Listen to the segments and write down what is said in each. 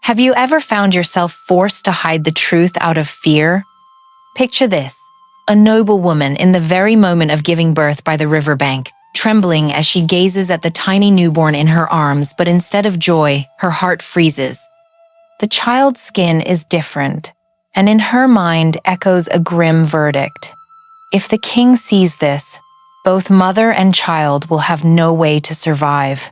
Have you ever found yourself forced to hide the truth out of fear? Picture this, a noble woman in the very moment of giving birth by the riverbank, trembling as she gazes at the tiny newborn in her arms, but instead of joy, her heart freezes. The child's skin is different, and in her mind echoes a grim verdict. If the king sees this, both mother and child will have no way to survive.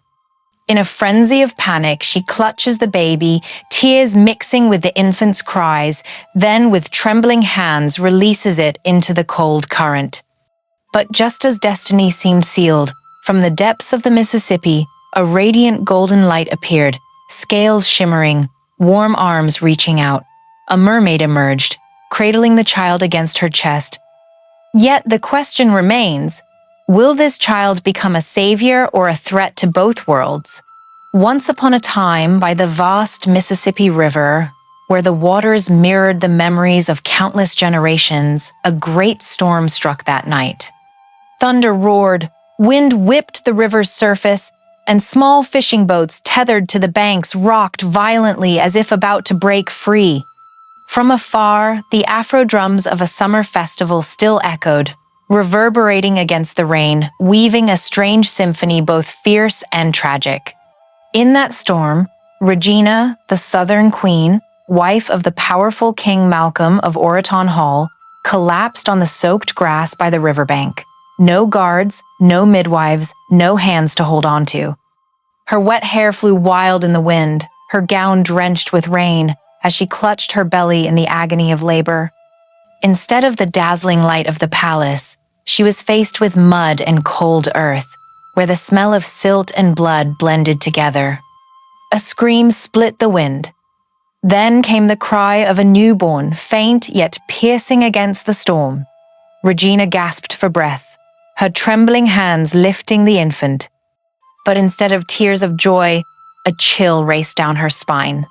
In a frenzy of panic, she clutches the baby, tears mixing with the infant's cries, then with trembling hands releases it into the cold current. But just as destiny seemed sealed, from the depths of the Mississippi, a radiant golden light appeared, scales shimmering, warm arms reaching out. A mermaid emerged, cradling the child against her chest. Yet the question remains, will this child become a savior or a threat to both worlds? Once upon a time, by the vast Mississippi River, where the waters mirrored the memories of countless generations, a great storm struck that night. Thunder roared, wind whipped the river's surface, and small fishing boats tethered to the banks rocked violently as if about to break free. From afar, the Afro drums of a summer festival still echoed, reverberating against the rain, weaving a strange symphony both fierce and tragic. In that storm, Regina, the Southern Queen, wife of the powerful King Malcolm of Oraton Hall, collapsed on the soaked grass by the riverbank. No guards, no midwives, no hands to hold on to. Her wet hair flew wild in the wind, her gown drenched with rain, as she clutched her belly in the agony of labor. Instead of the dazzling light of the palace, she was faced with mud and cold earth, where the smell of silt and blood blended together. A scream split the wind. Then came the cry of a newborn, faint yet piercing against the storm. Regina gasped for breath, her trembling hands lifting the infant. But instead of tears of joy, a chill raced down her spine.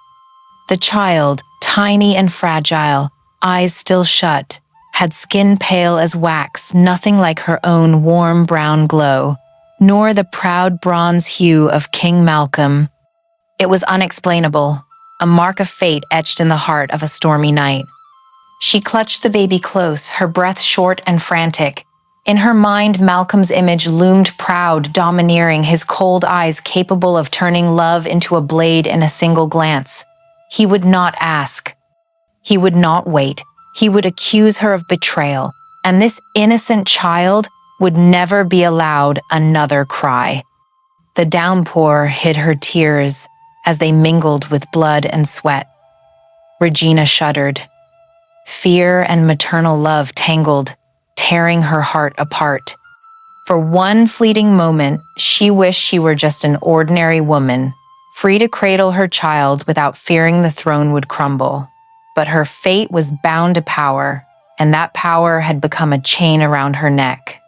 The child, tiny and fragile, eyes still shut, had skin pale as wax, nothing like her own warm brown glow, nor the proud bronze hue of King Malcolm. It was unexplainable, a mark of fate etched in the heart of a stormy night. She clutched the baby close, her breath short and frantic. In her mind, Malcolm's image loomed proud, domineering, his cold eyes capable of turning love into a blade in a single glance. He would not ask. He would not wait. He would accuse her of betrayal, and this innocent child would never be allowed another cry. The downpour hid her tears as they mingled with blood and sweat. Regina shuddered. Fear and maternal love tangled, tearing her heart apart. For one fleeting moment, she wished she were just an ordinary woman, free to cradle her child without fearing the throne would crumble. But her fate was bound to power, and that power had become a chain around her neck.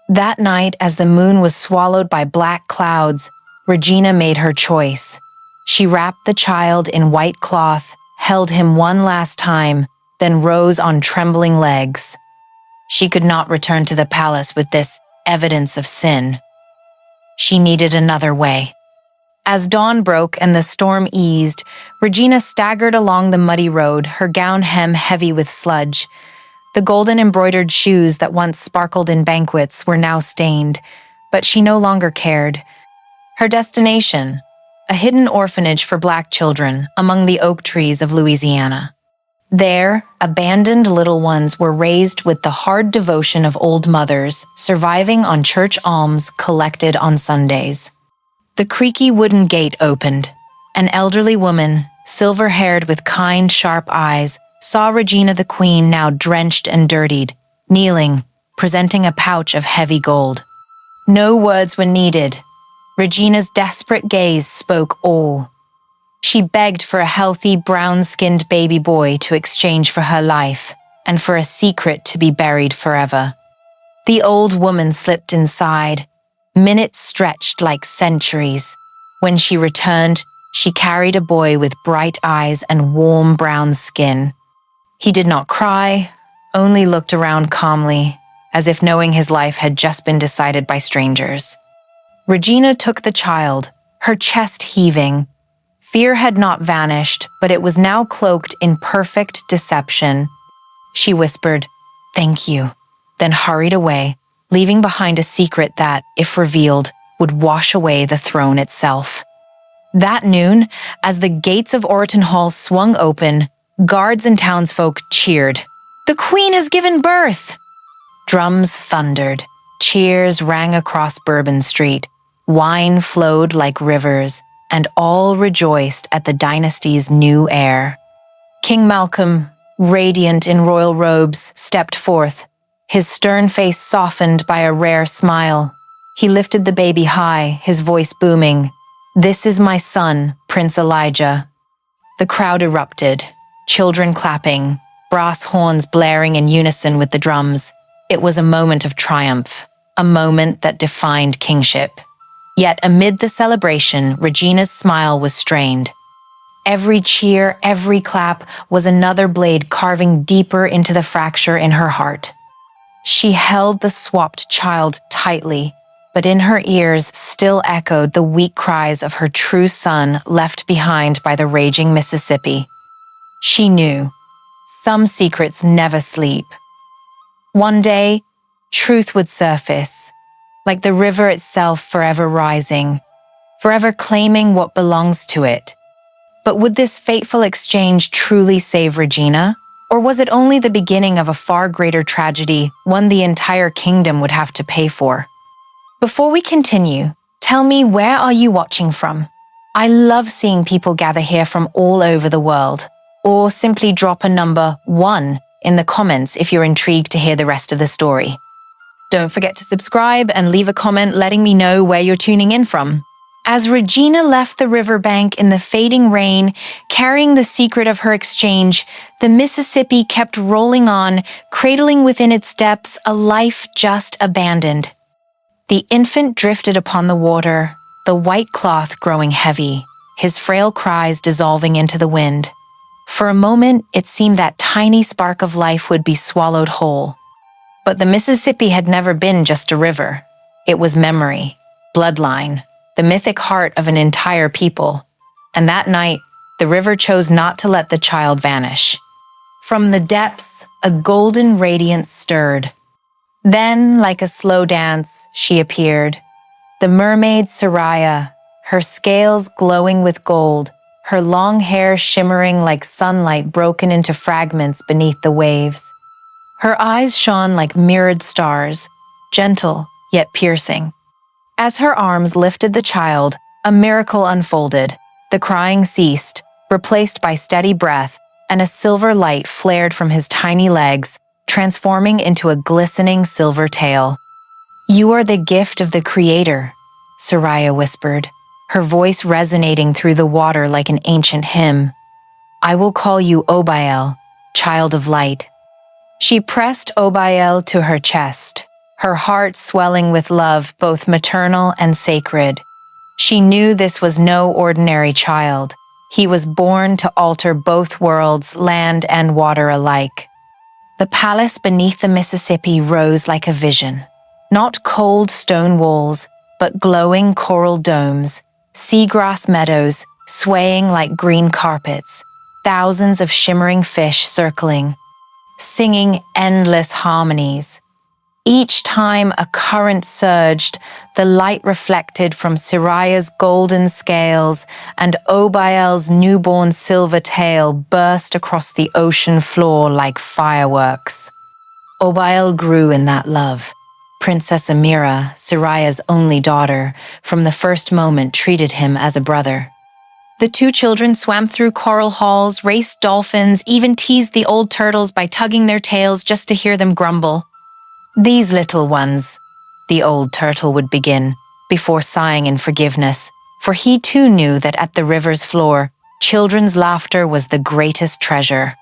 That night, as the moon was swallowed by black clouds, Regina made her choice. She wrapped the child in white cloth, held him one last time, then rose on trembling legs. She could not return to the palace with this evidence of sin. She needed another way. As dawn broke and the storm eased, Regina staggered along the muddy road, her gown hem heavy with sludge. The golden embroidered shoes that once sparkled in banquets were now stained, but she no longer cared. Her destination, a hidden orphanage for Black children among the oak trees of Louisiana. There, abandoned little ones were raised with the hard devotion of old mothers, surviving on church alms collected on Sundays. The creaky wooden gate opened. An elderly woman, silver-haired with kind, sharp eyes, saw Regina the Queen, now drenched and dirtied, kneeling, presenting a pouch of heavy gold. No words were needed. Regina's desperate gaze spoke all. She begged for a healthy, brown-skinned baby boy to exchange for her life, and for a secret to be buried forever. The old woman slipped inside. Minutes stretched like centuries. When she returned, she carried a boy with bright eyes and warm brown skin. He did not cry, only looked around calmly, as if knowing his life had just been decided by strangers. Regina took the child, her chest heaving. Fear had not vanished, but it was now cloaked in perfect deception. She whispered, "Thank you," then hurried away, leaving behind a secret that, if revealed, would wash away the throne itself. That noon, as the gates of Orton Hall swung open, guards and townsfolk cheered. "The Queen has given birth!" Drums thundered, cheers rang across Bourbon Street, wine flowed like rivers, and all rejoiced at the dynasty's new heir. King Malcolm, radiant in royal robes, stepped forth, his stern face softened by a rare smile. He lifted the baby high, his voice booming, "This is my son, Prince Elijah." The crowd erupted, children clapping, brass horns blaring in unison with the drums. It was a moment of triumph, a moment that defined kingship. Yet amid the celebration, Regina's smile was strained. Every cheer, every clap was another blade carving deeper into the fracture in her heart. She held the swapped child tightly, but in her ears still echoed the weak cries of her true son left behind by the raging Mississippi. She knew, some secrets never sleep. One day, truth would surface, like the river itself forever rising, forever claiming what belongs to it. But would this fateful exchange truly save Regina? Or was it only the beginning of a far greater tragedy, one the entire kingdom would have to pay for? Before we continue, tell me, where are you watching from? I love seeing people gather here from all over the world. Or simply drop a number 1 in the comments if you're intrigued to hear the rest of the story. Don't forget to subscribe and leave a comment letting me know where you're tuning in from. As Regina left the riverbank in the fading rain, carrying the secret of her exchange, the Mississippi kept rolling on, cradling within its depths a life just abandoned. The infant drifted upon the water, the white cloth growing heavy, his frail cries dissolving into the wind. For a moment, it seemed that tiny spark of life would be swallowed whole. But the Mississippi had never been just a river. It was memory, bloodline, the mythic heart of an entire people. And that night, the river chose not to let the child vanish. From the depths, a golden radiance stirred. Then, like a slow dance, she appeared. The mermaid Soraya, her scales glowing with gold, her long hair shimmering like sunlight broken into fragments beneath the waves. Her eyes shone like mirrored stars, gentle yet piercing. As her arms lifted the child, a miracle unfolded. The crying ceased, replaced by steady breath, and a silver light flared from his tiny legs, transforming into a glistening silver tail. "You are the gift of the Creator," Soraya whispered, her voice resonating through the water like an ancient hymn. "I will call you Obael, child of light." She pressed Obael to her chest, her heart swelling with love both maternal and sacred. She knew this was no ordinary child. He was born to alter both worlds, land and water alike. The palace beneath the Mississippi rose like a vision. Not cold stone walls, but glowing coral domes, seagrass meadows swaying like green carpets, thousands of shimmering fish circling, singing endless harmonies. Each time a current surged, the light reflected from Soraya's golden scales and Obael's newborn silver tail burst across the ocean floor like fireworks. Obael grew in that love. Princess Amira, Soraya's only daughter, from the first moment treated him as a brother. The two children swam through coral halls, raced dolphins, even teased the old turtles by tugging their tails just to hear them grumble. "These little ones," the old turtle would begin, before sighing in forgiveness, for he too knew that at the river's floor, children's laughter was the greatest treasure.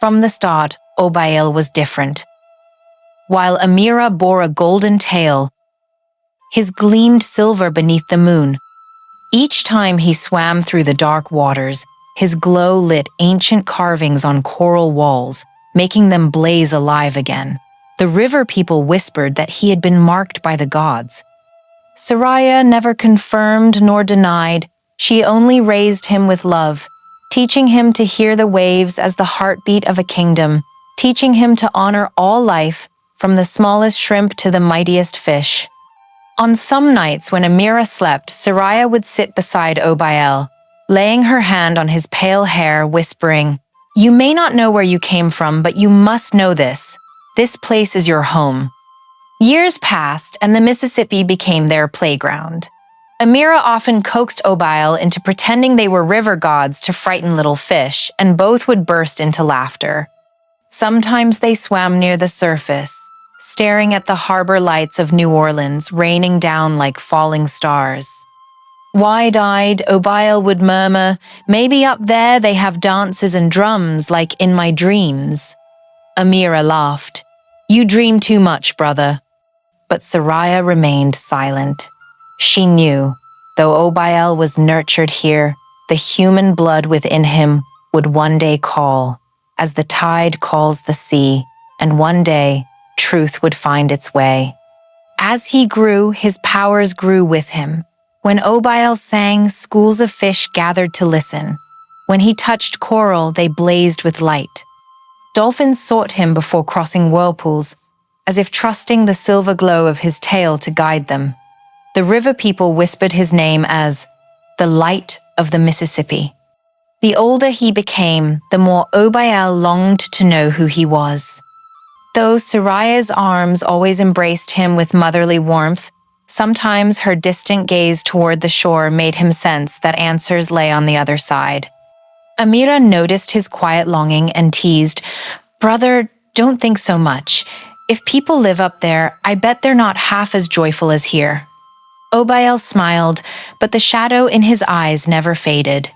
From the start, Obael was different. While Amira bore a golden tail, his gleamed silver beneath the moon. Each time he swam through the dark waters, his glow lit ancient carvings on coral walls, making them blaze alive again. The river people whispered that he had been marked by the gods. Soraya never confirmed nor denied, She only raised him with love, teaching him to hear the waves as the heartbeat of a kingdom, teaching him to honor all life, from the smallest shrimp to the mightiest fish. On some nights when Amira slept, Soraya would sit beside Obael, laying her hand on his pale hair, whispering, "You may not know where you came from, but you must know this. This place is your home." Years passed, and the Mississippi became their playground. Amira often coaxed Obael into pretending they were river gods to frighten little fish, and both would burst into laughter. Sometimes they swam near the surface, staring at the harbor lights of New Orleans raining down like falling stars. Wide-eyed, Obael would murmur, "Maybe up there they have dances and drums like in my dreams." Amira laughed. "You dream too much, brother." But Soraya remained silent. She knew, though Obael was nurtured here, the human blood within him would one day call, as the tide calls the sea, and one day truth would find its way. As he grew, his powers grew with him. When Obael sang, schools of fish gathered to listen. When he touched coral, they blazed with light. Dolphins sought him before crossing whirlpools, as if trusting the silver glow of his tail to guide them. The river people whispered his name as the Light of the Mississippi. The older he became, the more Obael longed to know who he was. Though Soraya's arms always embraced him with motherly warmth, sometimes her distant gaze toward the shore made him sense that answers lay on the other side. Amira noticed his quiet longing and teased, "Brother, don't think so much. If people live up there, I bet they're not half as joyful as here." Obael smiled, but the shadow in his eyes never faded.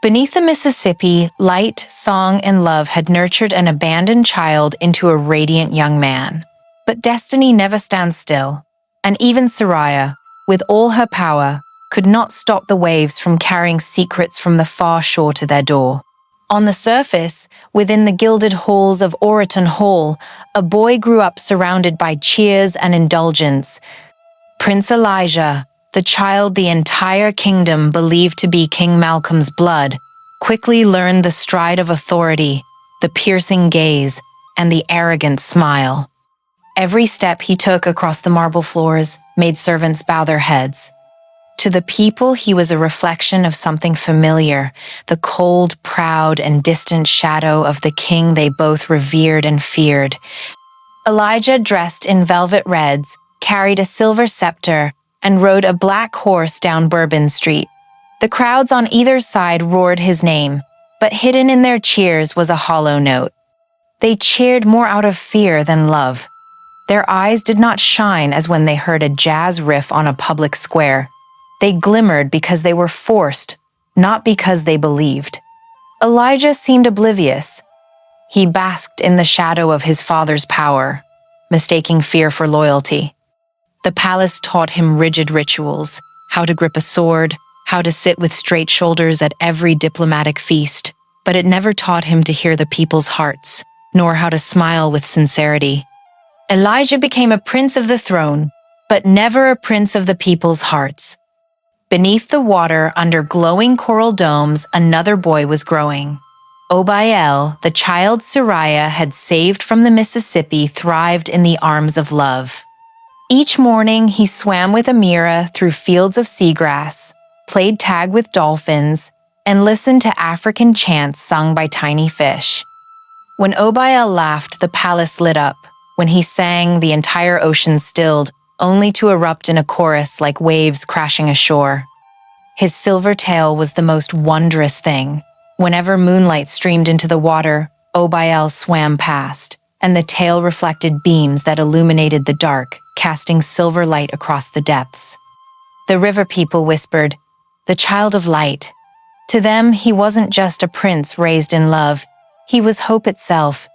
Beneath the Mississippi, light, song, and love had nurtured an abandoned child into a radiant young man. But destiny never stands still, and even Soraya, with all her power, could not stop the waves from carrying secrets from the far shore to their door. On the surface, within the gilded halls of Oraton Hall, a boy grew up surrounded by cheers and indulgence. Prince Elijah, the child the entire kingdom believed to be King Malcolm's blood, quickly learned the stride of authority, the piercing gaze, and the arrogant smile. Every step he took across the marble floors made servants bow their heads. To the people, he was a reflection of something familiar, the cold, proud, and distant shadow of the king they both revered and feared. Elijah, dressed in velvet reds, carried a silver scepter and rode a black horse down Bourbon Street. The crowds on either side roared his name, but hidden in their cheers was a hollow note. They cheered more out of fear than love. Their eyes did not shine as when they heard a jazz riff on a public square. They glimmered because they were forced, not because they believed. Elijah seemed oblivious. He basked in the shadow of his father's power, mistaking fear for loyalty. The palace taught him rigid rituals, how to grip a sword, how to sit with straight shoulders at every diplomatic feast, but it never taught him to hear the people's hearts, nor how to smile with sincerity. Elijah became a prince of the throne, but never a prince of the people's hearts. Beneath the water, under glowing coral domes, another boy was growing. Obael, the child Soraya had saved from the Mississippi, thrived in the arms of love. Each morning, he swam with Amira through fields of seagrass, played tag with dolphins, and listened to African chants sung by tiny fish. When Obael laughed, the palace lit up. When he sang, the entire ocean stilled, only to erupt in a chorus like waves crashing ashore. His silver tail was the most wondrous thing. Whenever moonlight streamed into the water, Obael swam past, and the tail reflected beams that illuminated the dark, casting silver light across the depths. The river people whispered, "The child of light." To them, he wasn't just a prince raised in love. He was hope itself,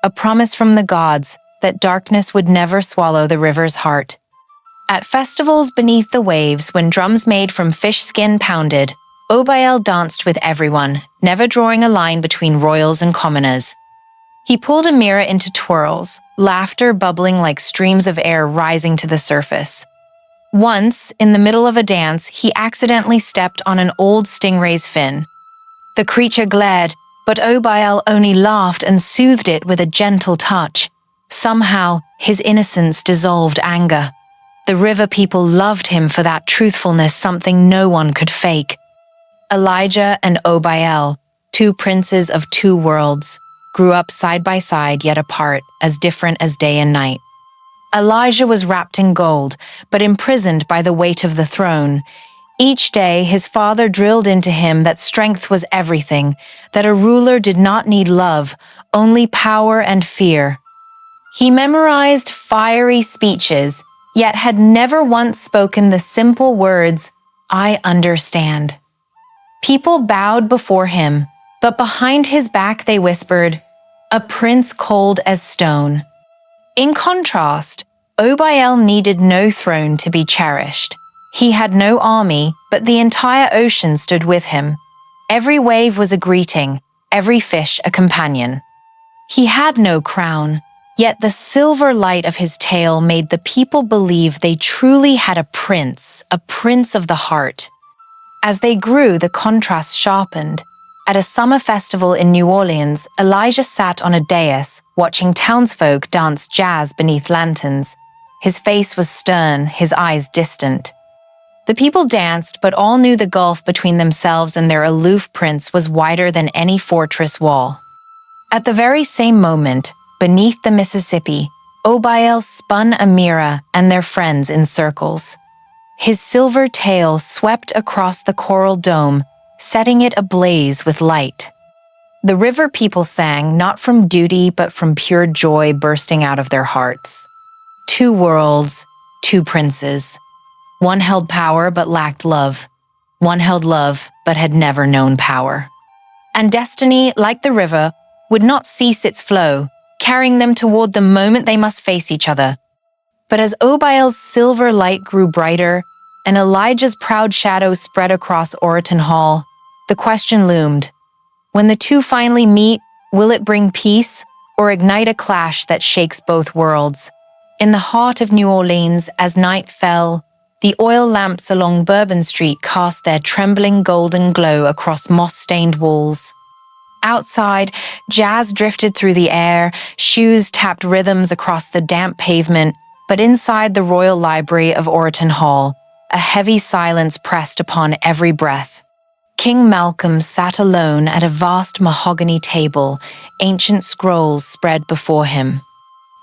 a promise from the gods that darkness would never swallow the river's heart. At festivals beneath the waves, when drums made from fish skin pounded, Obael danced with everyone, never drawing a line between royals and commoners. He pulled Amira into twirls, laughter bubbling like streams of air rising to the surface. Once, in the middle of a dance, he accidentally stepped on an old stingray's fin. The creature glared, but Obael only laughed and soothed it with a gentle touch. Somehow, his innocence dissolved anger. The river people loved him for that truthfulness, something no one could fake. Elijah and Obael, two princes of two worlds, grew up side by side yet apart, as different as day and night. Elijah was wrapped in gold, but imprisoned by the weight of the throne. Each day, his father drilled into him that strength was everything, that a ruler did not need love, only power and fear. He memorized fiery speeches, yet had never once spoken the simple words, "I understand." People bowed before him, but behind his back they whispered, "A prince cold as stone." In contrast, Obael needed no throne to be cherished. He had no army, but the entire ocean stood with him. Every wave was a greeting, every fish a companion. He had no crown, yet the silver light of his tail made the people believe they truly had a prince of the heart. As they grew, the contrast sharpened. At a summer festival in New Orleans, Elijah sat on a dais, watching townsfolk dance jazz beneath lanterns. His face was stern, his eyes distant. The people danced, but all knew the gulf between themselves and their aloof prince was wider than any fortress wall. At the very same moment, beneath the Mississippi, Obael spun a mirror and their friends in circles. His silver tail swept across the coral dome, setting it ablaze with light. The river people sang, not from duty, but from pure joy bursting out of their hearts. Two worlds, two princes. One held power but lacked love. One held love but had never known power. And destiny, like the river, would not cease its flow, carrying them toward the moment they must face each other. But as Obael's silver light grew brighter, and Elijah's proud shadow spread across Oraton Hall, the question loomed. When the two finally meet, will it bring peace or ignite a clash that shakes both worlds? In the heart of New Orleans, as night fell, the oil lamps along Bourbon Street cast their trembling golden glow across moss-stained walls. Outside, jazz drifted through the air, shoes tapped rhythms across the damp pavement, but inside the Royal Library of Oraton Hall, a heavy silence pressed upon every breath. King Malcolm sat alone at a vast mahogany table, ancient scrolls spread before him.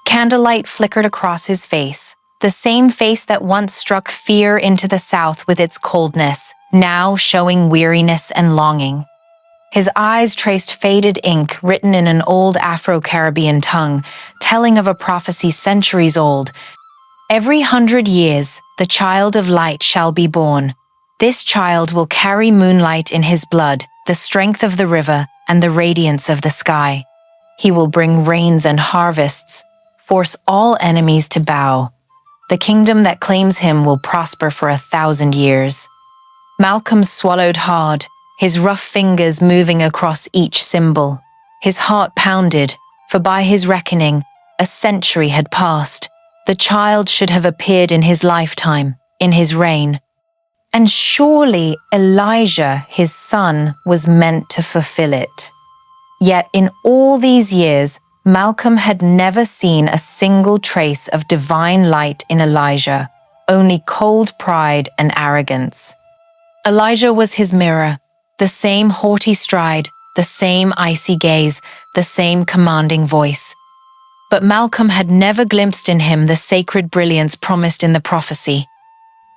Candlelight flickered across his face, the same face that once struck fear into the South with its coldness, now showing weariness and longing. His eyes traced faded ink written in an old Afro-Caribbean tongue, telling of a prophecy centuries old. Every 100 years, the child of light shall be born. This child will carry moonlight in his blood, the strength of the river, and the radiance of the sky. He will bring rains and harvests, force all enemies to bow. The kingdom that claims him will prosper for 1,000 years. Malcolm swallowed hard, his rough fingers moving across each symbol. His heart pounded, for by his reckoning, a century had passed. The child should have appeared in his lifetime, in his reign. And surely Elijah, his son, was meant to fulfill it. Yet in all these years, Malcolm had never seen a single trace of divine light in Elijah, only cold pride and arrogance. Elijah was his mirror, the same haughty stride, the same icy gaze, the same commanding voice. But Malcolm had never glimpsed in him the sacred brilliance promised in the prophecy.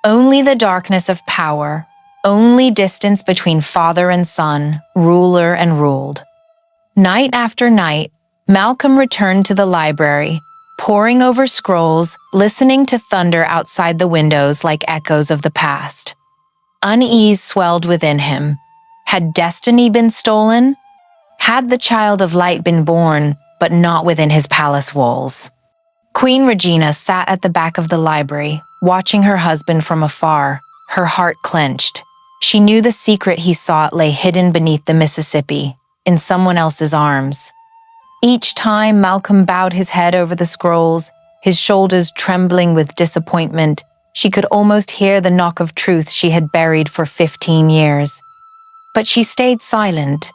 Only the darkness of power, only distance between father and son, ruler and ruled. Night after night, Malcolm returned to the library, poring over scrolls, listening to thunder outside the windows like echoes of the past. Unease swelled within him. Had destiny been stolen? Had the child of light been born, but not within his palace walls? Queen Regina sat at the back of the library, watching her husband from afar, her heart clenched. She knew the secret he sought lay hidden beneath the Mississippi, in someone else's arms. Each time Malcolm bowed his head over the scrolls, his shoulders trembling with disappointment, She could almost hear the knock of truth she had buried for 15 years. But she stayed silent.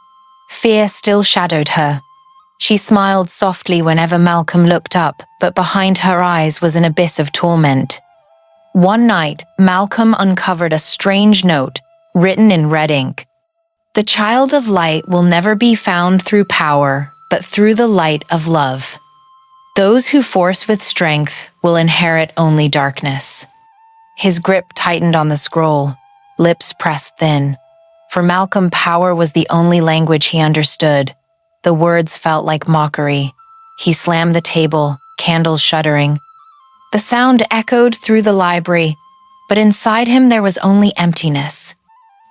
Fear still shadowed her. She smiled softly whenever Malcolm looked up, but behind her eyes was an abyss of torment. One night, Malcolm uncovered a strange note, written in red ink. "The child of light will never be found through power, but through the light of love. Those who force with strength will inherit only darkness." His grip tightened on the scroll, lips pressed thin. For Malcolm, power was the only language he understood. The words felt like mockery. He slammed the table, candles shuddering. The sound echoed through the library, but inside him there was only emptiness.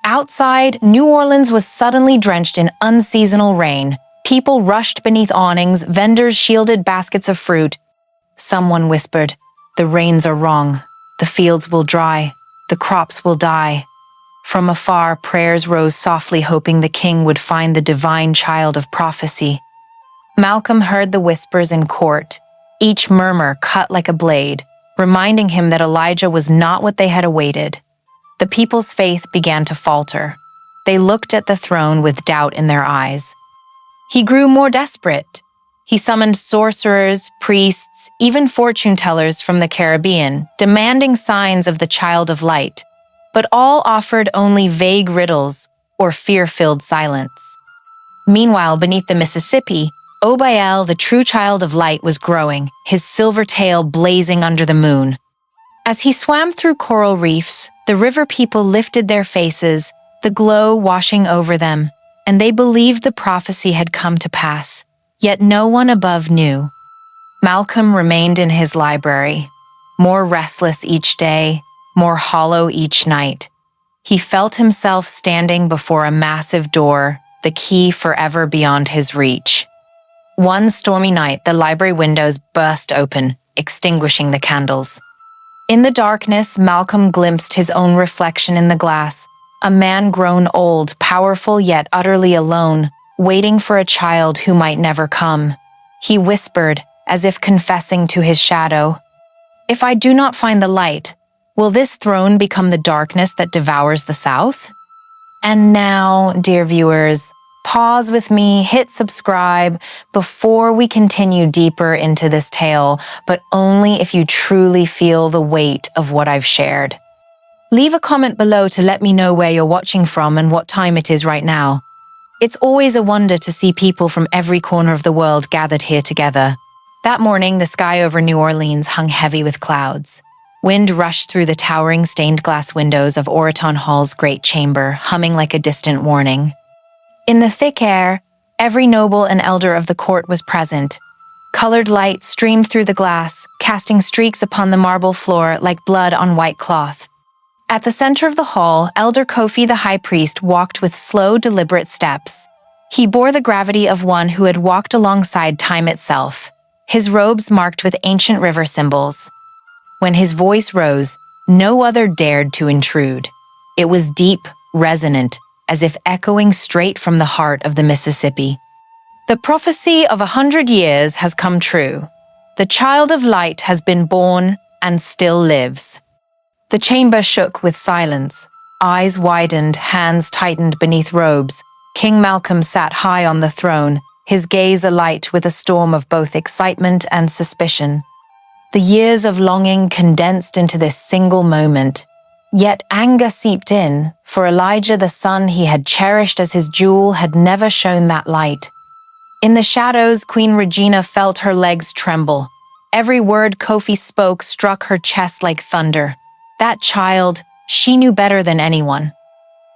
Outside, New Orleans was suddenly drenched in unseasonal rain. People rushed beneath awnings, vendors shielded baskets of fruit. Someone whispered, "The rains are wrong. The fields will dry. The crops will die." From afar, prayers rose softly, hoping the king would find the divine child of prophecy. Malcolm heard the whispers in court, each murmur cut like a blade, reminding him that Elijah was not what they had awaited. The people's faith began to falter. They looked at the throne with doubt in their eyes. He grew more desperate. He summoned sorcerers, priests, even fortune-tellers from the Caribbean, demanding signs of the child of light, but all offered only vague riddles or fear-filled silence. Meanwhile, beneath the Mississippi, Obael, the true child of light, was growing, his silver tail blazing under the moon. As he swam through coral reefs, the river people lifted their faces, the glow washing over them, and they believed the prophecy had come to pass. Yet no one above knew. Malcolm remained in his library, more restless each day, more hollow each night. He felt himself standing before a massive door, the key forever beyond his reach. One stormy night, the library windows burst open, extinguishing the candles. In the darkness, Malcolm glimpsed his own reflection in the glass, a man grown old, powerful yet utterly alone, waiting for a child who might never come. He whispered, as if confessing to his shadow, "If I do not find the light, will this throne become the darkness that devours the South?" And now, dear viewers, pause with me, hit subscribe before we continue deeper into this tale, but only if you truly feel the weight of what I've shared. Leave a comment below to let me know where you're watching from and what time it is right now. It's always a wonder to see people from every corner of the world gathered here together. That morning, the sky over New Orleans hung heavy with clouds. Wind rushed through the towering stained glass windows of Oraton Hall's great chamber, humming like a distant warning. In the thick air, every noble and elder of the court was present. Colored light streamed through the glass, casting streaks upon the marble floor like blood on white cloth. At the center of the hall, Elder Kofi the high priest walked with slow, deliberate steps. He bore the gravity of one who had walked alongside time itself, his robes marked with ancient river symbols. When his voice rose, no other dared to intrude. It was deep, resonant, as if echoing straight from the heart of the Mississippi. The prophecy of 100 years has come true. The child of light has been born and still lives. The chamber shook with silence. Eyes widened, hands tightened beneath robes. King Malcolm sat high on the throne, his gaze alight with a storm of both excitement and suspicion. The years of longing condensed into this single moment. Yet anger seeped in, for Elijah, the son he had cherished as his jewel, had never shown that light. In the shadows, Queen Regina felt her legs tremble. Every word Kofi spoke struck her chest like thunder. That child, she knew better than anyone.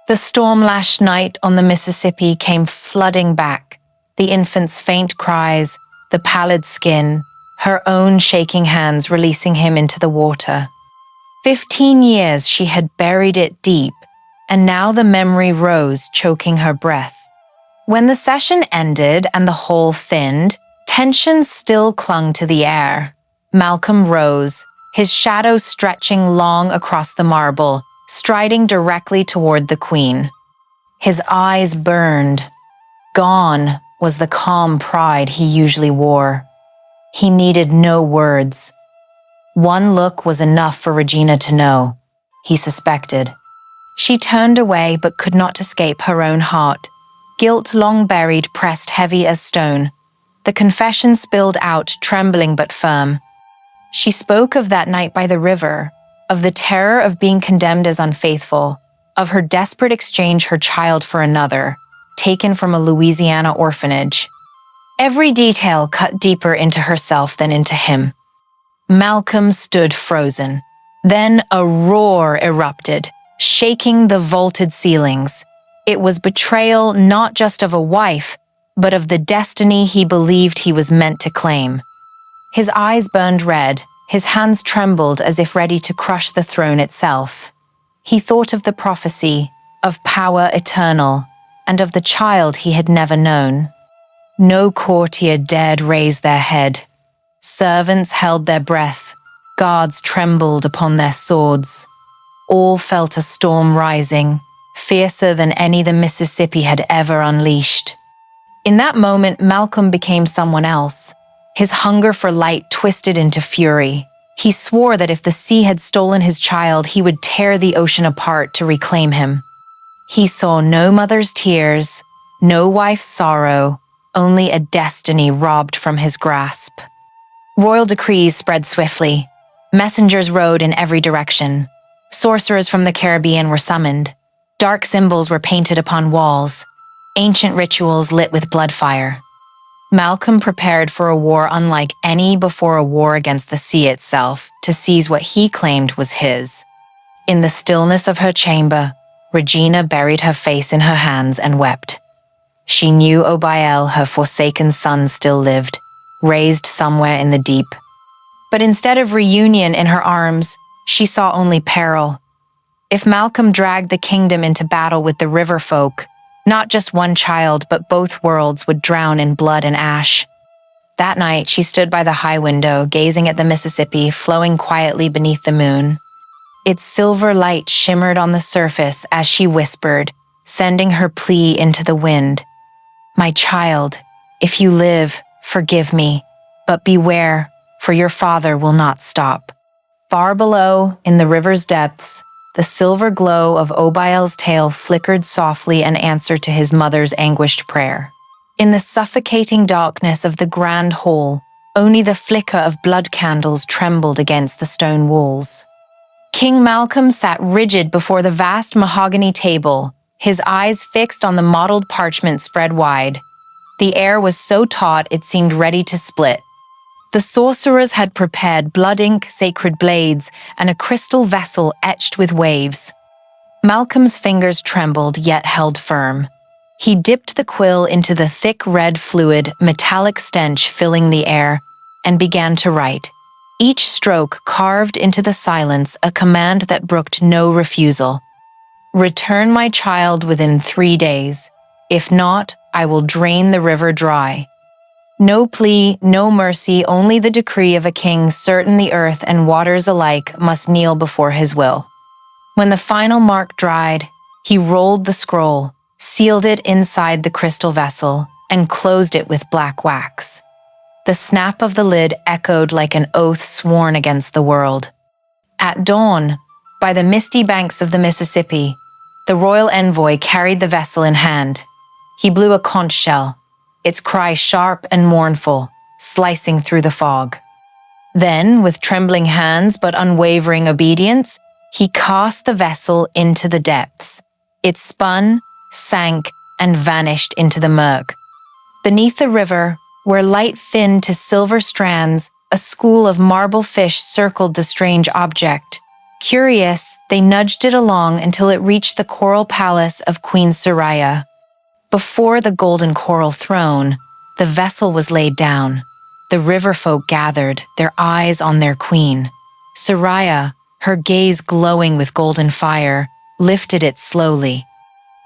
The storm-lashed night on the Mississippi came flooding back. The infant's faint cries, the pallid skin, her own shaking hands releasing him into the water. 15 years she had buried it deep, and now the memory rose, choking her breath. When the session ended and the hall thinned, tension still clung to the air. Malcolm rose, his shadow stretching long across the marble, striding directly toward the queen. His eyes burned. Gone was the calm pride he usually wore. He needed no words. One look was enough for Regina to know. He suspected. She turned away but could not escape her own heart. Guilt long buried pressed heavy as stone. The confession spilled out, trembling but firm. She spoke of that night by the river, of the terror of being condemned as unfaithful, of her desperate exchange her child for another, taken from a Louisiana orphanage. Every detail cut deeper into herself than into him. Malcolm stood frozen. Then a roar erupted, shaking the vaulted ceilings. It was betrayal not just of a wife, but of the destiny he believed he was meant to claim. His eyes burned red, his hands trembled as if ready to crush the throne itself. He thought of the prophecy, of power eternal, and of the child he had never known. No courtier dared raise their head. Servants held their breath, guards trembled upon their swords. All felt a storm rising, fiercer than any the Mississippi had ever unleashed. In that moment, Malcolm became someone else. His hunger for light twisted into fury. He swore that if the sea had stolen his child, he would tear the ocean apart to reclaim him. He saw no mother's tears, no wife's sorrow, only a destiny robbed from his grasp. Royal decrees spread swiftly. Messengers rode in every direction. Sorcerers from the Caribbean were summoned. Dark symbols were painted upon walls. Ancient rituals lit with blood fire. Malcolm prepared for a war unlike any before a war against the sea itself, to seize what he claimed was his. In the stillness of her chamber, Regina buried her face in her hands and wept. She knew Obael, her forsaken son, still lived, raised somewhere in the deep. But instead of reunion in her arms, she saw only peril. If Malcolm dragged the kingdom into battle with the river folk, not just one child, but both worlds would drown in blood and ash. That night, she stood by the high window, gazing at the Mississippi flowing quietly beneath the moon. Its silver light shimmered on the surface as she whispered, sending her plea into the wind. "My child, if you live, forgive me, but beware, for your father will not stop." Far below, in the river's depths, the silver glow of Obael's tail flickered softly in answer to his mother's anguished prayer. In the suffocating darkness of the grand hall, only the flicker of blood candles trembled against the stone walls. King Malcolm sat rigid before the vast mahogany table, his eyes fixed on the mottled parchment spread wide. The air was so taut it seemed ready to split. The sorcerers had prepared blood ink, sacred blades, and a crystal vessel etched with waves. Malcolm's fingers trembled yet held firm. He dipped the quill into the thick red fluid, metallic stench filling the air, and began to write. Each stroke carved into the silence a command that brooked no refusal. "Return my child within 3 days. If not, I will drain the river dry." No plea, no mercy, only the decree of a king certain the earth and waters alike must kneel before his will. When the final mark dried, he rolled the scroll, sealed it inside the crystal vessel, and closed it with black wax. The snap of the lid echoed like an oath sworn against the world. At dawn, by the misty banks of the Mississippi, the royal envoy carried the vessel in hand. He blew a conch shell, its cry sharp and mournful, slicing through the fog. Then, with trembling hands but unwavering obedience, he cast the vessel into the depths. It spun, sank, and vanished into the murk. Beneath the river, where light thinned to silver strands, a school of marble fish circled the strange object. Curious, they nudged it along until it reached the coral palace of Queen Soraya. Before the golden coral throne, the vessel was laid down. The river folk gathered, their eyes on their queen. Soraya, her gaze glowing with golden fire, lifted it slowly.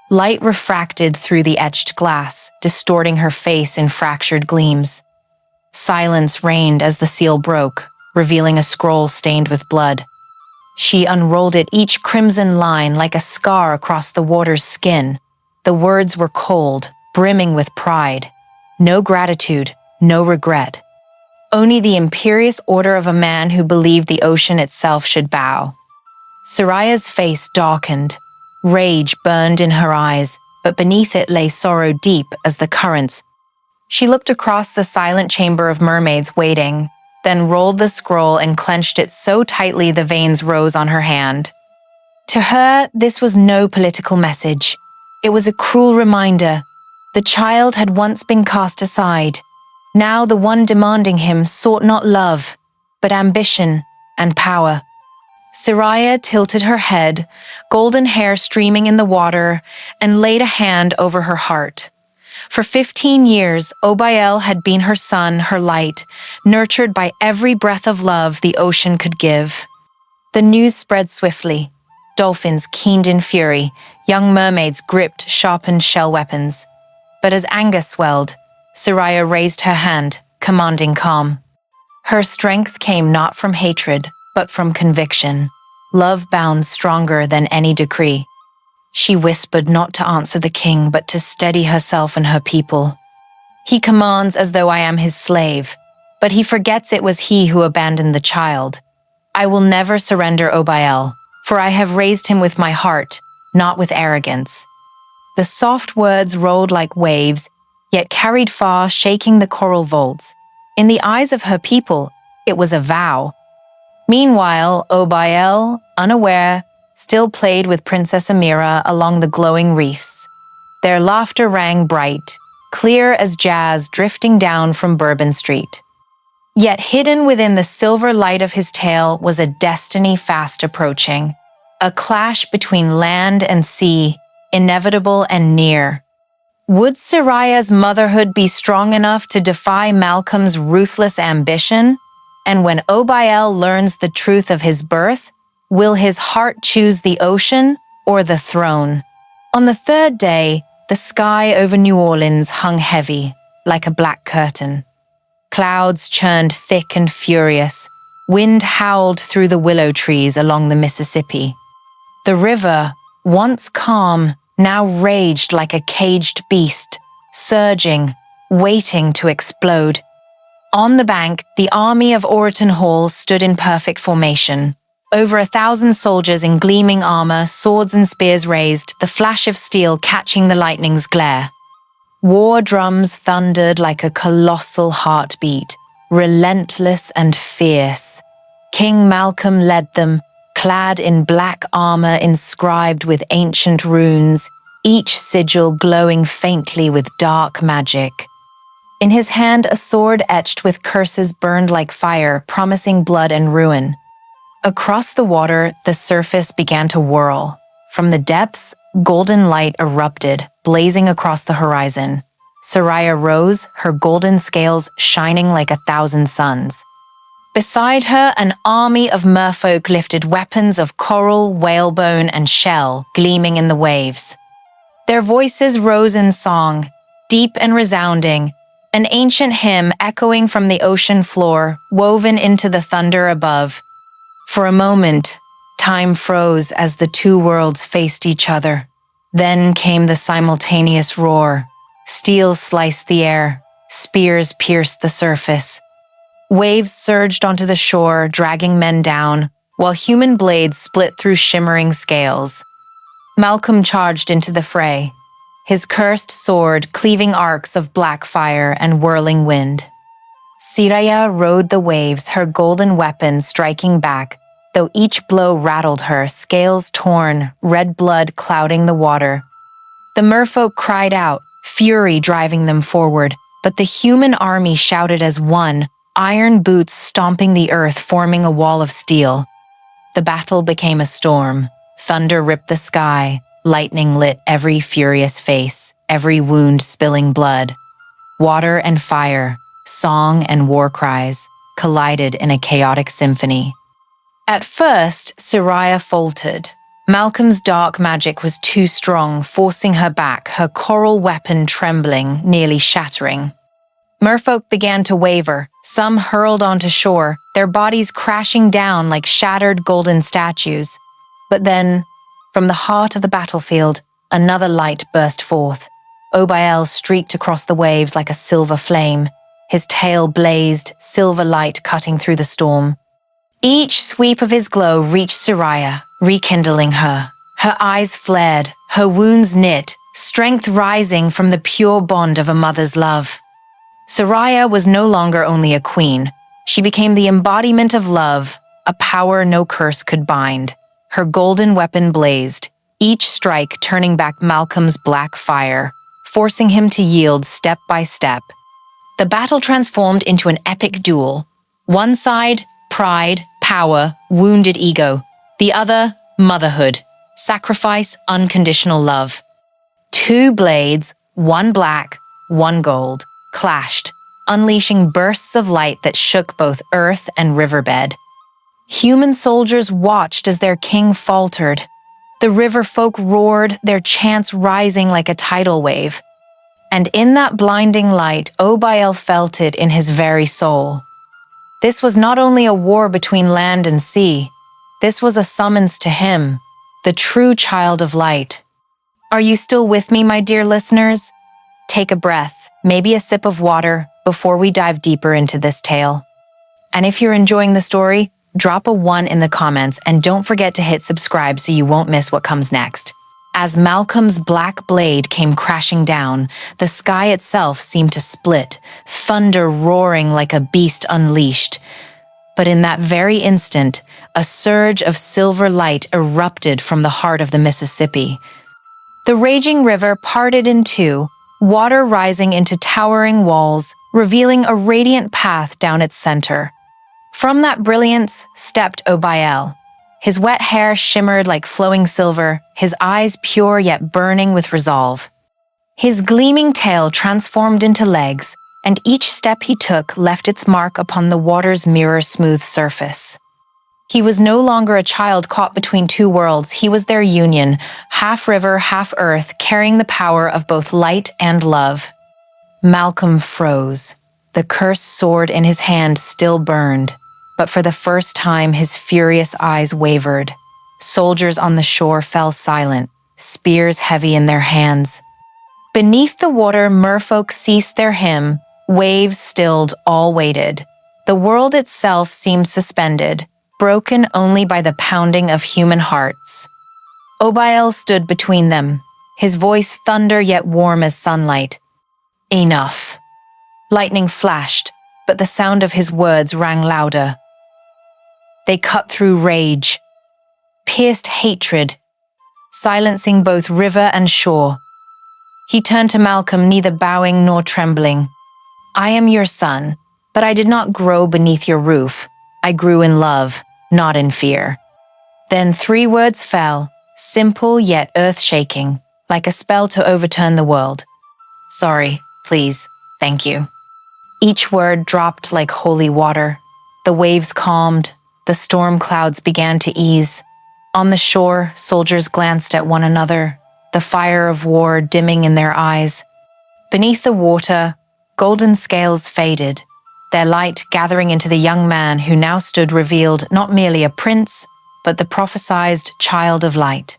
Light refracted through the etched glass, distorting her face in fractured gleams. Silence reigned as the seal broke, revealing a scroll stained with blood. She unrolled it, each crimson line like a scar across the water's skin. The words were cold, brimming with pride. No gratitude, no regret. Only the imperious order of a man who believed the ocean itself should bow. Saraya's face darkened. Rage burned in her eyes, but beneath it lay sorrow deep as the currents. She looked across the silent chamber of mermaids waiting, then rolled the scroll and clenched it so tightly the veins rose on her hand. To her, this was no political message. It was a cruel reminder. The child had once been cast aside. Now the one demanding him sought not love, but ambition and power. Saraya tilted her head, golden hair streaming in the water, and laid a hand over her heart. For 15 years, Obael had been her sun, her light, nurtured by every breath of love the ocean could give. The news spread swiftly. Dolphins keened in fury, young mermaids gripped sharpened shell weapons. But as anger swelled, Saraya raised her hand, commanding calm. Her strength came not from hatred, but from conviction. Love bound stronger than any decree. She whispered not to answer the king, but to steady herself and her people. He commands as though I am his slave, but he forgets it was he who abandoned the child. I will never surrender Obael, for I have raised him with my heart, not with arrogance. The soft words rolled like waves, yet carried far, shaking the coral vaults. In the eyes of her people, it was a vow. Meanwhile, Obael, unaware, still played with Princess Amira along the glowing reefs. Their laughter rang bright, clear as jazz drifting down from Bourbon Street. Yet hidden within the silver light of his tale was a destiny fast approaching, a clash between land and sea, inevitable and near. Would Saraya's motherhood be strong enough to defy Malcolm's ruthless ambition? And when Obael learns the truth of his birth, will his heart choose the ocean or the throne? On the third day, the sky over New Orleans hung heavy, like a black curtain. Clouds churned thick and furious. Wind howled through the willow trees along the Mississippi. The river, once calm, now raged like a caged beast, surging, waiting to explode. On the bank, the army of Orton Hall stood in perfect formation. Over 1,000 soldiers in gleaming armor, swords and spears raised, the flash of steel catching the lightning's glare. War drums thundered like a colossal heartbeat, relentless and fierce. King Malcolm led them, clad in black armor inscribed with ancient runes, each sigil glowing faintly with dark magic. In his hand, a sword etched with curses burned like fire, promising blood and ruin. Across the water, the surface began to whirl. From the depths, golden light erupted, blazing across the horizon. Saraya rose, her golden scales shining like 1,000 suns. Beside her, an army of merfolk lifted weapons of coral, whalebone, and shell, gleaming in the waves. Their voices rose in song, deep and resounding, an ancient hymn echoing from the ocean floor, woven into the thunder above. For a moment, time froze as the two worlds faced each other. Then came the simultaneous roar. Steel sliced the air, spears pierced the surface. Waves surged onto the shore, dragging men down, while human blades split through shimmering scales. Malcolm charged into the fray, his cursed sword cleaving arcs of black fire and whirling wind. Saraya rode the waves, her golden weapon striking back, though each blow rattled her, scales torn, red blood clouding the water. The merfolk cried out, fury driving them forward, but the human army shouted as one, iron boots stomping the earth, forming a wall of steel. The battle became a storm. Thunder ripped the sky, lightning lit every furious face, every wound spilling blood. Water and fire, song and war cries, collided in a chaotic symphony. At first, Saraya faltered. Malcolm's dark magic was too strong, forcing her back, her coral weapon trembling, nearly shattering. Merfolk began to waver, some hurled onto shore, their bodies crashing down like shattered golden statues. But then, from the heart of the battlefield, another light burst forth. Obael streaked across the waves like a silver flame, His tail blazed, silver light cutting through the storm. Each sweep of his glow reached Soraya, rekindling her. Her eyes flared, her wounds knit, strength rising from the pure bond of a mother's love. Soraya was no longer only a queen. She became the embodiment of love, a power no curse could bind. Her golden weapon blazed, each strike turning back Malcolm's black fire, forcing him to yield step by step. The battle transformed into an epic duel. One side, pride, power, wounded ego. The other, motherhood, sacrifice, unconditional love. Two blades, one black, one gold, clashed, unleashing bursts of light that shook both earth and riverbed. Human soldiers watched as their king faltered. The river folk roared, their chants rising like a tidal wave. And in that blinding light, Obael felt it in his very soul. This was not only a war between land and sea. This was a summons to him, the true child of light. Are you still with me, my dear listeners? Take a breath, maybe a sip of water, before we dive deeper into this tale. And if you're enjoying the story, drop a 1 in the comments and don't forget to hit subscribe so you won't miss what comes next. As Malcolm's black blade came crashing down, the sky itself seemed to split, thunder roaring like a beast unleashed. But in that very instant, a surge of silver light erupted from the heart of the Mississippi. The raging river parted in two, water rising into towering walls, revealing a radiant path down its center. From that brilliance stepped Obael. His wet hair shimmered like flowing silver, his eyes pure yet burning with resolve. His gleaming tail transformed into legs, and each step he took left its mark upon the water's mirror-smooth surface. He was no longer a child caught between two worlds. He was their union, half river, half earth, carrying the power of both light and love. Malcolm froze. The cursed sword in his hand still burned. But for the first time, his furious eyes wavered. Soldiers on the shore fell silent, spears heavy in their hands. Beneath the water, merfolk ceased their hymn, waves stilled, all waited. The world itself seemed suspended, broken only by the pounding of human hearts. Obael stood between them, his voice thunder yet warm as sunlight. Enough. Lightning flashed, but the sound of his words rang louder. They cut through rage, pierced hatred, silencing both river and shore. He turned to Malcolm, neither bowing nor trembling. I am your son, but I did not grow beneath your roof. I grew in love, not in fear. Then 3 words fell, simple yet earth-shaking, like a spell to overturn the world. Sorry, please, thank you. Each word dropped like holy water. The waves calmed. The storm clouds began to ease. On the shore, soldiers glanced at one another, the fire of war dimming in their eyes. Beneath the water, golden scales faded, their light gathering into the young man who now stood revealed not merely a prince, but the prophesied child of light.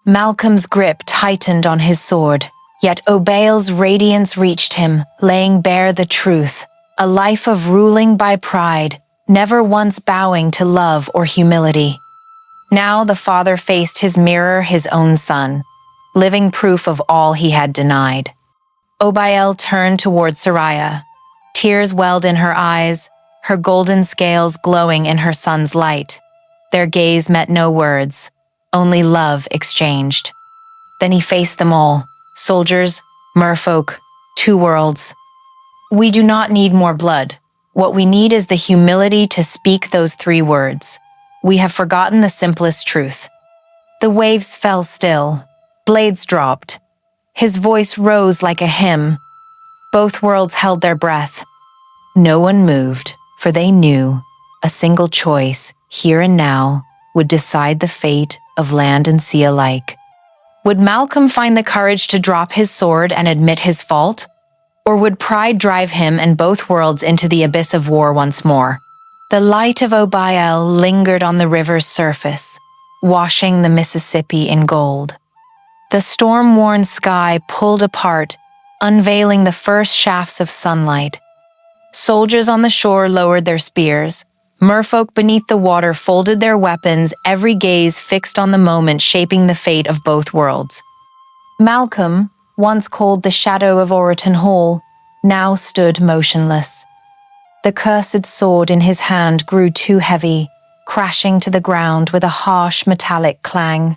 Malcolm's grip tightened on his sword, yet Obael's radiance reached him, laying bare the truth, a life of ruling by pride, never once bowing to love or humility. Now the father faced his mirror, his own son, living proof of all he had denied. Obael turned toward Soraya. Tears welled in her eyes, her golden scales glowing in her son's light. Their gaze met no words, only love exchanged. Then he faced them all, soldiers, merfolk, 2 worlds. We do not need more blood. What we need is the humility to speak those 3 words. We have forgotten the simplest truth. The waves fell still. Blades dropped. His voice rose like a hymn. Both worlds held their breath. No one moved, for they knew a single choice, here and now, would decide the fate of land and sea alike. Would Malcolm find the courage to drop his sword and admit his fault? Or would pride drive him and both worlds into the abyss of war once more? The light of Obael lingered on the river's surface, washing the Mississippi in gold. The storm-worn sky pulled apart, unveiling the first shafts of sunlight. Soldiers on the shore lowered their spears. Merfolk beneath the water folded their weapons, every gaze fixed on the moment shaping the fate of both worlds. Malcolm, once called the shadow of Orreton Hall, now stood motionless. The cursed sword in his hand grew too heavy, crashing to the ground with a harsh metallic clang.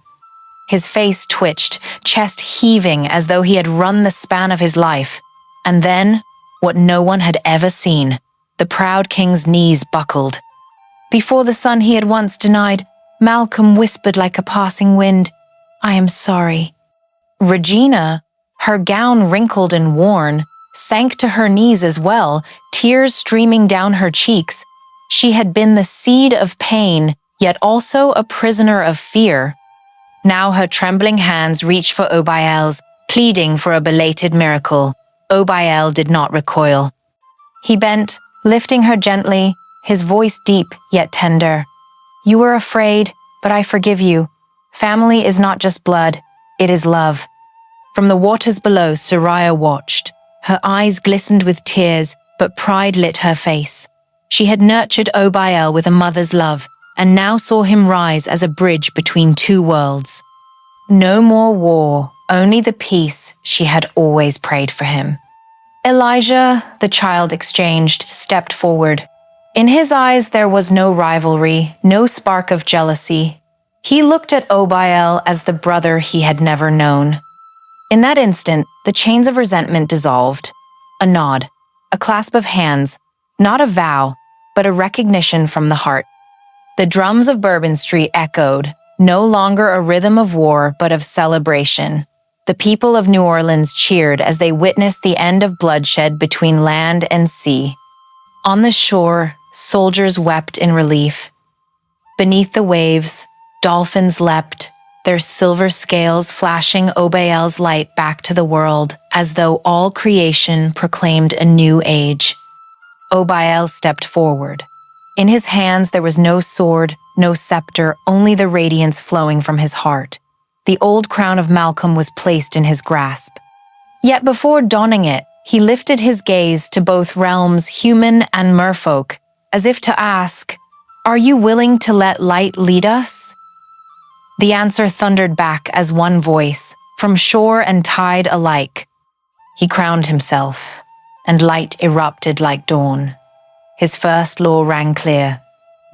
His face twitched, chest heaving as though he had run the span of his life. And then, what no one had ever seen, the proud king's knees buckled. Before the son he had once denied, Malcolm whispered like a passing wind, "I am sorry." Regina, her gown wrinkled and worn, sank to her knees as well, tears streaming down her cheeks. She had been the seed of pain, yet also a prisoner of fear. Now her trembling hands reached for Obael's, pleading for a belated miracle. Obael did not recoil. He bent, lifting her gently, his voice deep yet tender. "You were afraid, but I forgive you. Family is not just blood, it is love." From the waters below, Soraya watched. Her eyes glistened with tears, but pride lit her face. She had nurtured Obael with a mother's love, and now saw him rise as a bridge between two worlds. No more war, only the peace she had always prayed for him. Elijah, the child exchanged, stepped forward. In his eyes there was no rivalry, no spark of jealousy. He looked at Obael as the brother he had never known. In that instant, the chains of resentment dissolved. A nod, a clasp of hands, not a vow, but a recognition from the heart. The drums of Bourbon Street echoed, no longer a rhythm of war but of celebration. The people of New Orleans cheered as they witnessed the end of bloodshed between land and sea. On the shore, soldiers wept in relief. Beneath the waves, dolphins leapt, their silver scales flashing Obael's light back to the world, as though all creation proclaimed a new age. Obael stepped forward. In his hands there was no sword, no scepter, only the radiance flowing from his heart. The old crown of Malcolm was placed in his grasp. Yet before donning it, he lifted his gaze to both realms, human and merfolk, as if to ask, "Are you willing to let light lead us?" The answer thundered back as one voice, from shore and tide alike. He crowned himself, and light erupted like dawn. His first law rang clear: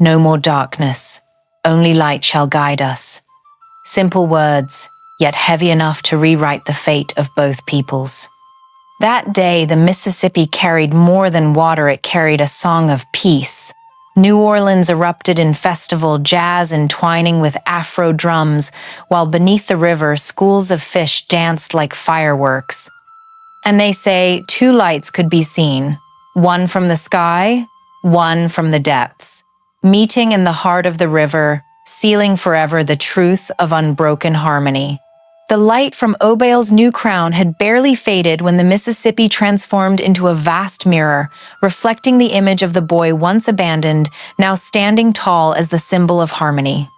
no more darkness, only light shall guide us. Simple words, yet heavy enough to rewrite the fate of both peoples. That day, the Mississippi carried more than water, it carried a song of peace. New Orleans erupted in festival, jazz entwining with Afro drums, while beneath the river, schools of fish danced like fireworks. And they say 2 lights could be seen, one from the sky, one from the depths, meeting in the heart of the river, sealing forever the truth of unbroken harmony. The light from Obael's new crown had barely faded when the Mississippi transformed into a vast mirror, reflecting the image of the boy once abandoned, now standing tall as the symbol of harmony.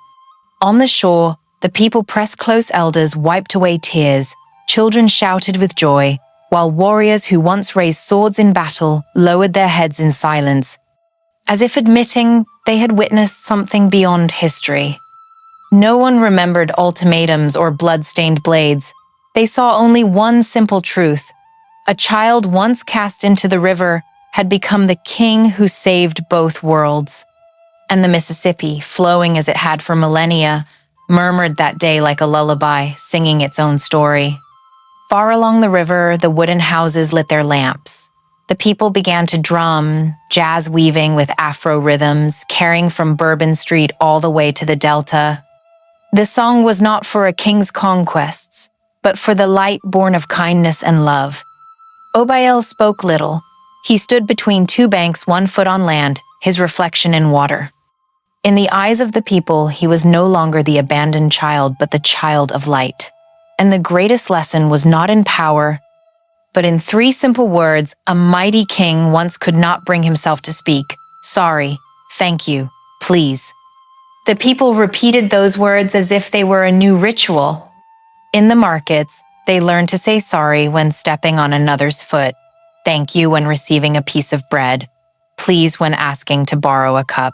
On the shore, the people pressed close, elders wiped away tears, children shouted with joy, while warriors who once raised swords in battle lowered their heads in silence, as if admitting they had witnessed something beyond history. No one remembered ultimatums or blood-stained blades. They saw only one simple truth. A child once cast into the river had become the king who saved both worlds. And the Mississippi, flowing as it had for millennia, murmured that day like a lullaby, singing its own story. Far along the river, the wooden houses lit their lamps. The people began to drum, jazz weaving with Afro rhythms, carrying from Bourbon Street all the way to the Delta. The song was not for a king's conquests, but for the light born of kindness and love. Obael spoke little. He stood between 2 banks, 1 foot on land, his reflection in water. In the eyes of the people, he was no longer the abandoned child, but the child of light. And the greatest lesson was not in power, but in 3 simple words a mighty king once could not bring himself to speak: sorry, thank you, please. The people repeated those words as if they were a new ritual. In the markets, they learned to say sorry when stepping on another's foot, thank you when receiving a piece of bread, please when asking to borrow a cup.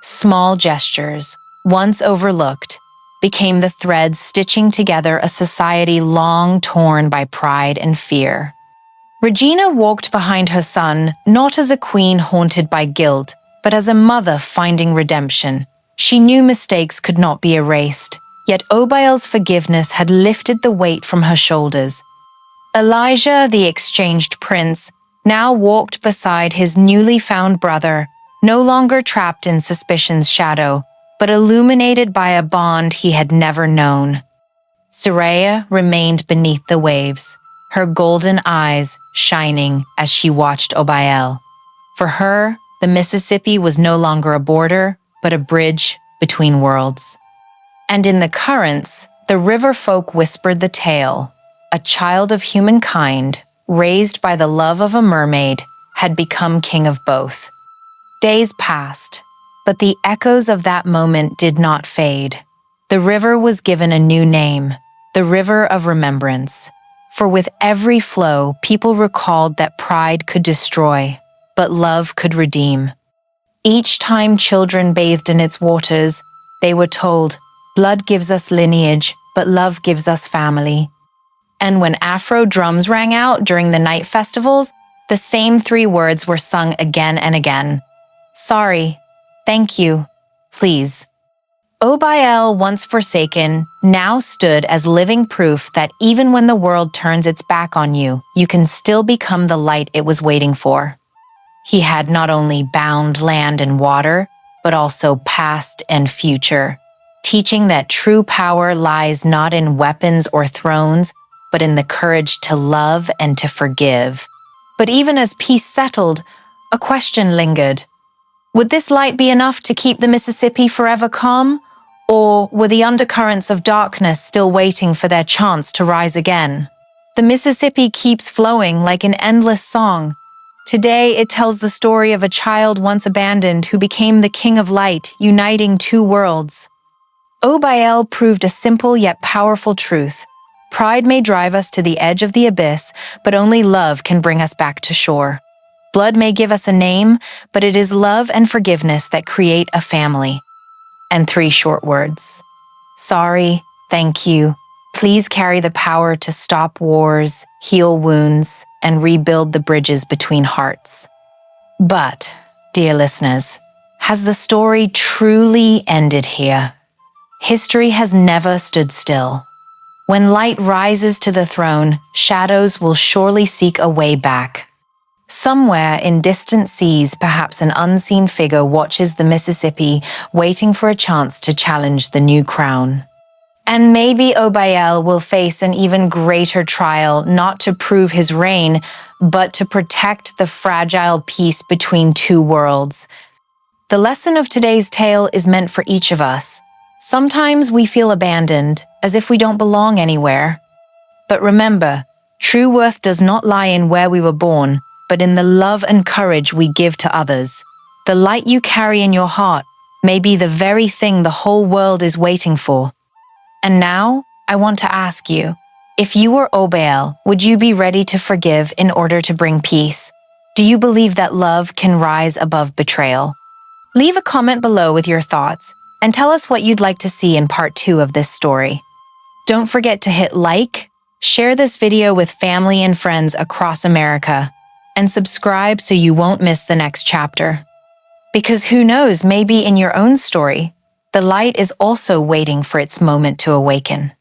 Small gestures, once overlooked, became the threads stitching together a society long torn by pride and fear. Regina walked behind her son, not as a queen haunted by guilt, but as a mother finding redemption. She knew mistakes could not be erased, yet Obael's forgiveness had lifted the weight from her shoulders. Elijah, the exchanged prince, now walked beside his newly found brother, no longer trapped in suspicion's shadow, but illuminated by a bond he had never known. Soraya remained beneath the waves, her golden eyes shining as she watched Obael. For her, the Mississippi was no longer a border, but a bridge between worlds. And in the currents, the river folk whispered the tale. A child of humankind, raised by the love of a mermaid, had become king of both. Days passed, but the echoes of that moment did not fade. The river was given a new name, the River of Remembrance. For with every flow, people recalled that pride could destroy, but love could redeem. Each time children bathed in its waters, they were told, blood gives us lineage, but love gives us family. And when Afro drums rang out during the night festivals, the same three words were sung again and again. Sorry, thank you, please. Obael, once forsaken, now stood as living proof that even when the world turns its back on you, you can still become the light it was waiting for. He had not only bound land and water, but also past and future, teaching that true power lies not in weapons or thrones, but in the courage to love and to forgive. But even as peace settled, a question lingered. Would this light be enough to keep the Mississippi forever calm? Or were the undercurrents of darkness still waiting for their chance to rise again? The Mississippi keeps flowing like an endless song. Today, it tells the story of a child once abandoned who became the king of light, uniting two worlds. Obael proved a simple yet powerful truth. Pride may drive us to the edge of the abyss, but only love can bring us back to shore. Blood may give us a name, but it is love and forgiveness that create a family. And three short words. Sorry, thank you. Please carry the power to stop wars, heal wounds, and rebuild the bridges between hearts. But, dear listeners, has the story truly ended here? History has never stood still. When light rises to the throne, shadows will surely seek a way back. Somewhere in distant seas, perhaps an unseen figure watches the Mississippi, waiting for a chance to challenge the new crown. And maybe Obael will face an even greater trial, not to prove his reign, but to protect the fragile peace between two worlds. The lesson of today's tale is meant for each of us. Sometimes we feel abandoned, as if we don't belong anywhere. But remember, true worth does not lie in where we were born, but in the love and courage we give to others. The light you carry in your heart may be the very thing the whole world is waiting for. And now, I want to ask you, if you were Obael, would you be ready to forgive in order to bring peace? Do you believe that love can rise above betrayal? Leave a comment below with your thoughts, and tell us what you'd like to see in part 2 of this story. Don't forget to hit like, share this video with family and friends across America, and subscribe so you won't miss the next chapter. Because who knows, maybe in your own story, the light is also waiting for its moment to awaken.